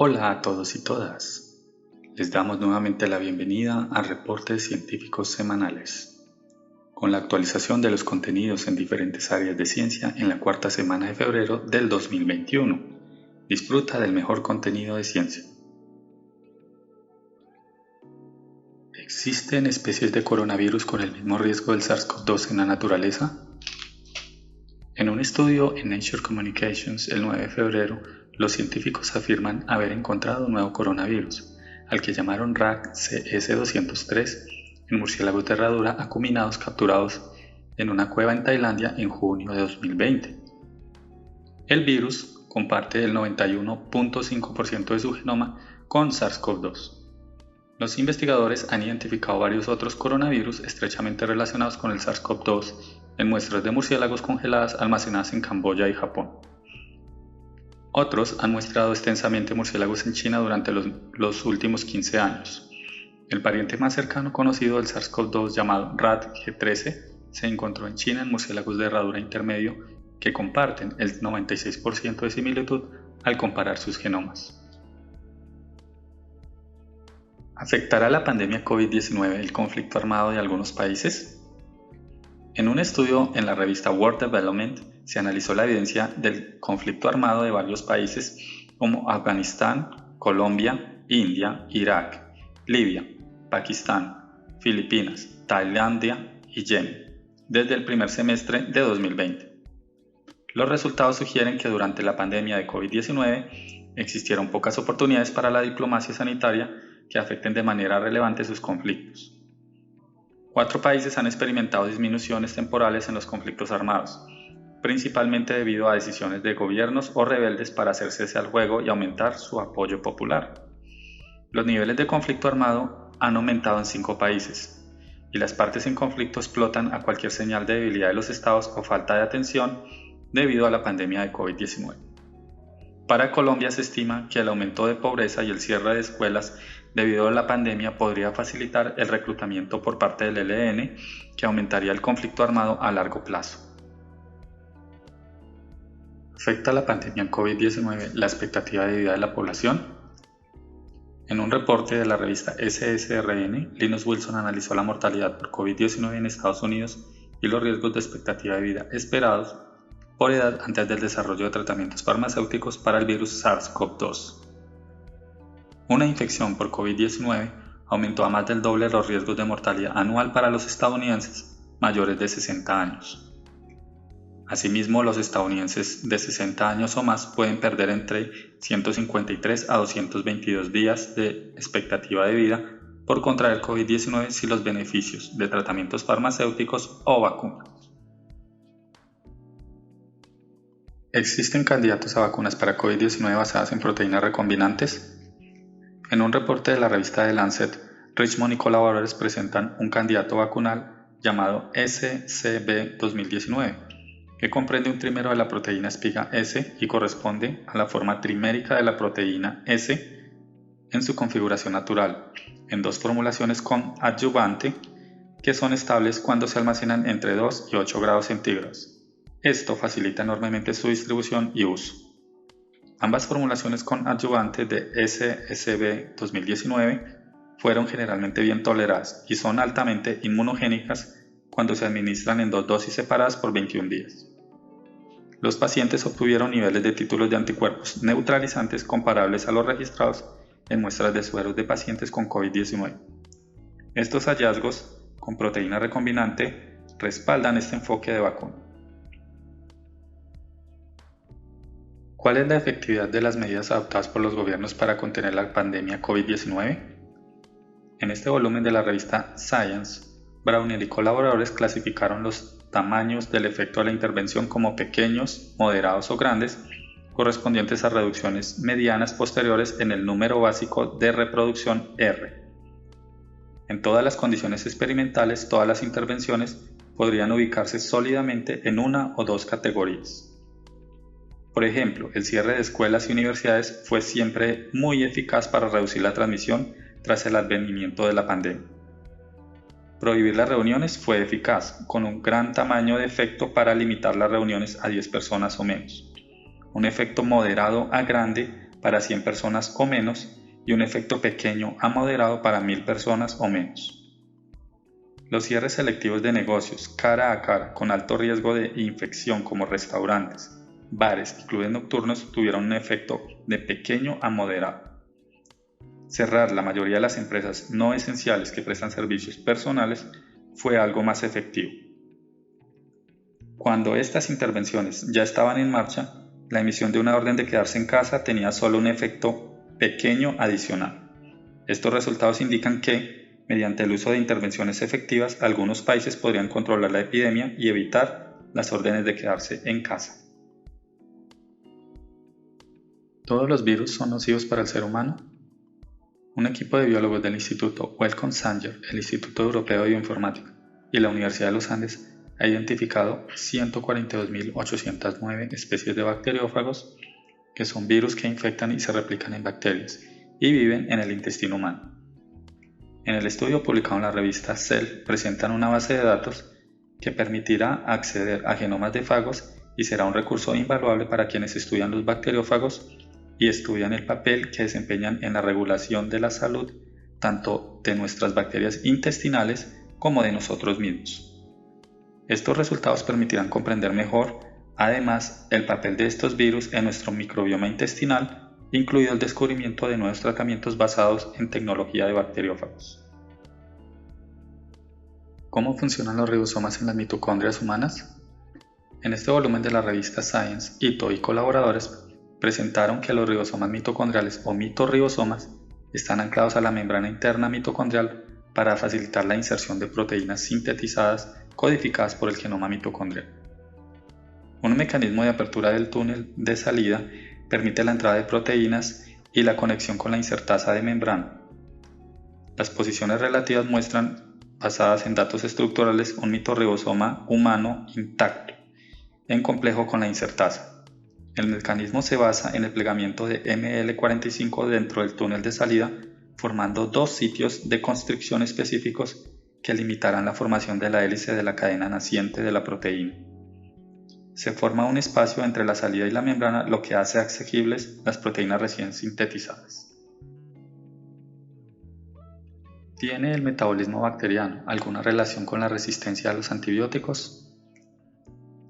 Hola a todos y todas. Les damos nuevamente la bienvenida a Reportes Científicos Semanales, con la actualización de los contenidos en diferentes áreas de ciencia en la cuarta semana de febrero del 2021. Disfruta del mejor contenido de ciencia. ¿Existen especies de coronavirus con el mismo riesgo del SARS-CoV-2 en la naturaleza? En un estudio en Nature Communications el 9 de febrero, los científicos afirman haber encontrado un nuevo coronavirus, al que llamaron RAC-CS203, en murciélagos de herradura acuminados capturados en una cueva en Tailandia en junio de 2020. El virus comparte el 91.5% de su genoma con SARS-CoV-2. Los investigadores han identificado varios otros coronavirus estrechamente relacionados con el SARS-CoV-2 en muestras de murciélagos congeladas almacenadas en Camboya y Japón. Otros han muestrado extensamente murciélagos en China durante los últimos 15 años. El pariente más cercano conocido del SARS-CoV-2, llamado RAT-G13, se encontró en China en murciélagos de herradura intermedio que comparten el 96% de similitud al comparar sus genomas. ¿Afectará la pandemia COVID-19 el conflicto armado de algunos países? En un estudio en la revista World Development se analizó la evidencia del conflicto armado de varios países como Afganistán, Colombia, India, Irak, Libia, Pakistán, Filipinas, Tailandia y Yemen, desde el primer semestre de 2020. Los resultados sugieren que durante la pandemia de COVID-19 existieron pocas oportunidades para la diplomacia sanitaria que afecten de manera relevante sus conflictos. 4 países han experimentado disminuciones temporales en los conflictos armados, principalmente debido a decisiones de gobiernos o rebeldes para hacer cese al fuego y aumentar su apoyo popular. Los niveles de conflicto armado han aumentado en 5 países, y las partes en conflicto explotan a cualquier señal de debilidad de los estados o falta de atención debido a la pandemia de COVID-19. Para Colombia se estima que el aumento de pobreza y el cierre de escuelas debido a la pandemia podría facilitar el reclutamiento por parte del ELN, que aumentaría el conflicto armado a largo plazo. ¿Afecta la pandemia COVID-19 la expectativa de vida de la población? En un reporte de la revista SSRN, Linus Wilson analizó la mortalidad por COVID-19 en Estados Unidos y los riesgos de expectativa de vida esperados por edad antes del desarrollo de tratamientos farmacéuticos para el virus SARS-CoV-2. Una infección por COVID-19 aumentó a más del doble los riesgos de mortalidad anual para los estadounidenses mayores de 60 años. Asimismo, los estadounidenses de 60 años o más pueden perder entre 153 a 222 días de expectativa de vida por contraer COVID-19 sin los beneficios de tratamientos farmacéuticos o vacunas. ¿Existen candidatos a vacunas para COVID-19 basadas en proteínas recombinantes? En un reporte de la revista The Lancet, Richmond y colaboradores presentan un candidato vacunal llamado SCB-2019, que comprende un trímero de la proteína espiga S y corresponde a la forma trimérica de la proteína S en su configuración natural, en 2 formulaciones con adyuvante, que son estables cuando se almacenan entre 2 y 8 grados centígrados. Esto facilita enormemente su distribución y uso. Ambas formulaciones con adyuvante de SCB-2019 fueron generalmente bien toleradas y son altamente inmunogénicas cuando se administran en 2 dosis separadas por 21 días. Los pacientes obtuvieron niveles de títulos de anticuerpos neutralizantes comparables a los registrados en muestras de sueros de pacientes con COVID-19. Estos hallazgos con proteína recombinante respaldan este enfoque de vacuna. ¿Cuál es la efectividad de las medidas adoptadas por los gobiernos para contener la pandemia COVID-19? En este volumen de la revista Science, Brownell y colaboradores clasificaron los tamaños del efecto de la intervención como pequeños, moderados o grandes, correspondientes a reducciones medianas posteriores en el número básico de reproducción R. En todas las condiciones experimentales, todas las intervenciones podrían ubicarse sólidamente en una o 2 categorías. Por ejemplo, el cierre de escuelas y universidades fue siempre muy eficaz para reducir la transmisión tras el advenimiento de la pandemia. Prohibir las reuniones fue eficaz, con un gran tamaño de efecto para limitar las reuniones a 10 personas o menos. Un efecto moderado a grande para 100 personas o menos y un efecto pequeño a moderado para 1000 personas o menos. Los cierres selectivos de negocios cara a cara con alto riesgo de infección como restaurantes, bares y clubes nocturnos tuvieron un efecto de pequeño a moderado. Cerrar la mayoría de las empresas no esenciales que prestan servicios personales fue algo más efectivo. Cuando estas intervenciones ya estaban en marcha, la emisión de una orden de quedarse en casa tenía solo un efecto pequeño adicional. Estos resultados indican que, mediante el uso de intervenciones efectivas, algunos países podrían controlar la epidemia y evitar las órdenes de quedarse en casa. ¿Todos los virus son nocivos para el ser humano? Un equipo de biólogos del Instituto Wellcome Sanger, el Instituto Europeo de Bioinformática y la Universidad de los Andes ha identificado 142.809 especies de bacteriófagos, que son virus que infectan y se replican en bacterias y viven en el intestino humano. En el estudio publicado en la revista Cell presentan una base de datos que permitirá acceder a genomas de fagos y será un recurso invaluable para quienes estudian los bacteriófagos y estudian el papel que desempeñan en la regulación de la salud tanto de nuestras bacterias intestinales como de nosotros mismos. Estos resultados permitirán comprender mejor, además, el papel de estos virus en nuestro microbioma intestinal, incluido el descubrimiento de nuevos tratamientos basados en tecnología de bacteriófagos. ¿Cómo funcionan los ribosomas en las mitocondrias humanas? En este volumen de la revista Science, Ito y colaboradores presentaron que los ribosomas mitocondriales o mitorribosomas están anclados a la membrana interna mitocondrial para facilitar la inserción de proteínas sintetizadas codificadas por el genoma mitocondrial. Un mecanismo de apertura del túnel de salida permite la entrada de proteínas y la conexión con la insertasa de membrana. Las posiciones relativas muestran, basadas en datos estructurales, un mitorribosoma humano intacto, en complejo con la insertasa. El mecanismo se basa en el plegamiento de ML45 dentro del túnel de salida, formando dos sitios de constricción específicos que limitarán la formación de la hélice de la cadena naciente de la proteína. Se forma un espacio entre la salida y la membrana, lo que hace accesibles las proteínas recién sintetizadas. ¿Tiene el metabolismo bacteriano alguna relación con la resistencia a los antibióticos?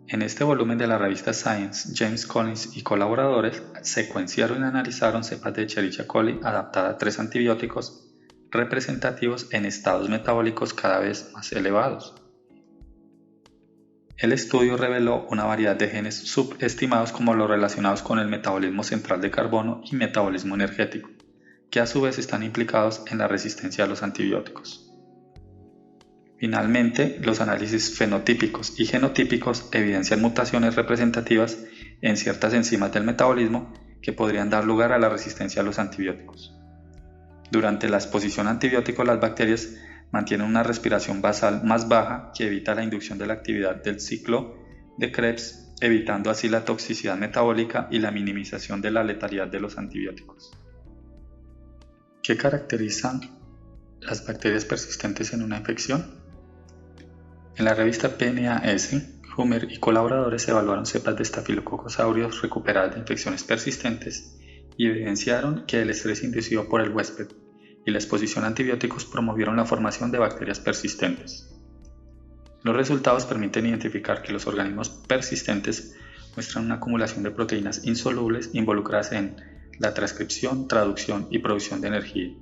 En este volumen de la revista Science, James Collins y colaboradores secuenciaron y analizaron cepas de Escherichia coli adaptadas a 3 antibióticos representativos en estados metabólicos cada vez más elevados. El estudio reveló una variedad de genes subestimados como los relacionados con el metabolismo central de carbono y metabolismo energético, que a su vez están implicados en la resistencia a los antibióticos. Finalmente, los análisis fenotípicos y genotípicos evidencian mutaciones representativas en ciertas enzimas del metabolismo que podrían dar lugar a la resistencia a los antibióticos. Durante la exposición a antibióticos, las bacterias mantienen una respiración basal más baja que evita la inducción de la actividad del ciclo de Krebs, evitando así la toxicidad metabólica y la minimización de la letalidad de los antibióticos. ¿Qué caracterizan las bacterias persistentes en una infección? En la revista PNAS, Humer y colaboradores evaluaron cepas de Staphylococcus aureus recuperadas de infecciones persistentes y evidenciaron que el estrés inducido por el huésped y la exposición a antibióticos promovieron la formación de bacterias persistentes. Los resultados permiten identificar que los organismos persistentes muestran una acumulación de proteínas insolubles involucradas en la transcripción, traducción y producción de energía,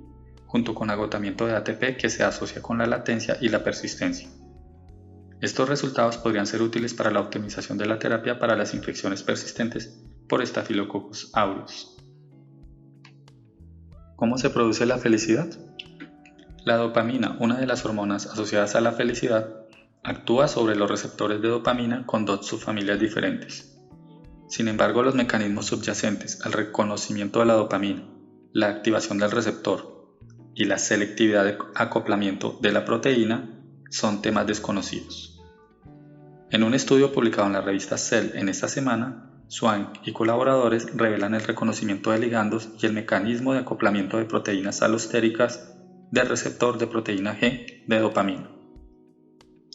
junto con agotamiento de ATP que se asocia con la latencia y la persistencia. Estos resultados podrían ser útiles para la optimización de la terapia para las infecciones persistentes por Staphylococcus aureus. ¿Cómo se produce la felicidad? La dopamina, una de las hormonas asociadas a la felicidad, actúa sobre los receptores de dopamina con 2 subfamilias diferentes. Sin embargo, los mecanismos subyacentes al reconocimiento de la dopamina, la activación del receptor y la selectividad de acoplamiento de la proteína son temas desconocidos. En un estudio publicado en la revista Cell en esta semana, Swank y colaboradores revelan el reconocimiento de ligandos y el mecanismo de acoplamiento de proteínas alostéricas del receptor de proteína G de dopamina.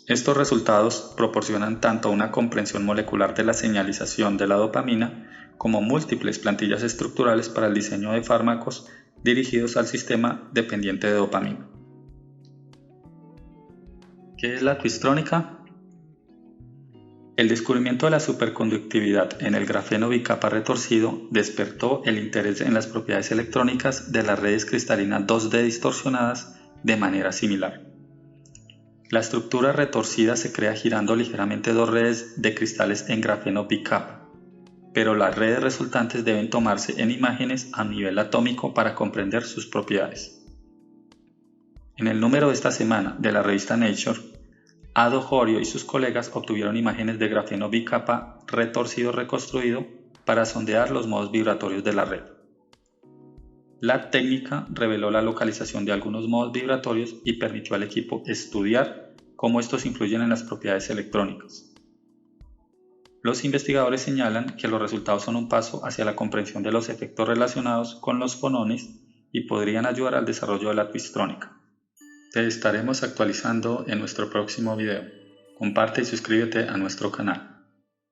Estos resultados proporcionan tanto una comprensión molecular de la señalización de la dopamina como múltiples plantillas estructurales para el diseño de fármacos dirigidos al sistema dependiente de dopamina. ¿Qué es la twistrónica? El descubrimiento de la superconductividad en el grafeno bicapa retorcido despertó el interés en las propiedades electrónicas de las redes cristalinas 2D distorsionadas de manera similar. La estructura retorcida se crea girando ligeramente dos redes de cristales en grafeno bicapa, pero las redes resultantes deben tomarse en imágenes a nivel atómico para comprender sus propiedades. En el número de esta semana de la revista Nature, Ado Jorio y sus colegas obtuvieron imágenes de grafeno bicapa retorcido reconstruido para sondear los modos vibratorios de la red. La técnica reveló la localización de algunos modos vibratorios y permitió al equipo estudiar cómo estos influyen en las propiedades electrónicas. Los investigadores señalan que los resultados son un paso hacia la comprensión de los efectos relacionados con los fonones y podrían ayudar al desarrollo de la twistrónica. Te estaremos actualizando en nuestro próximo video. Comparte y suscríbete a nuestro canal.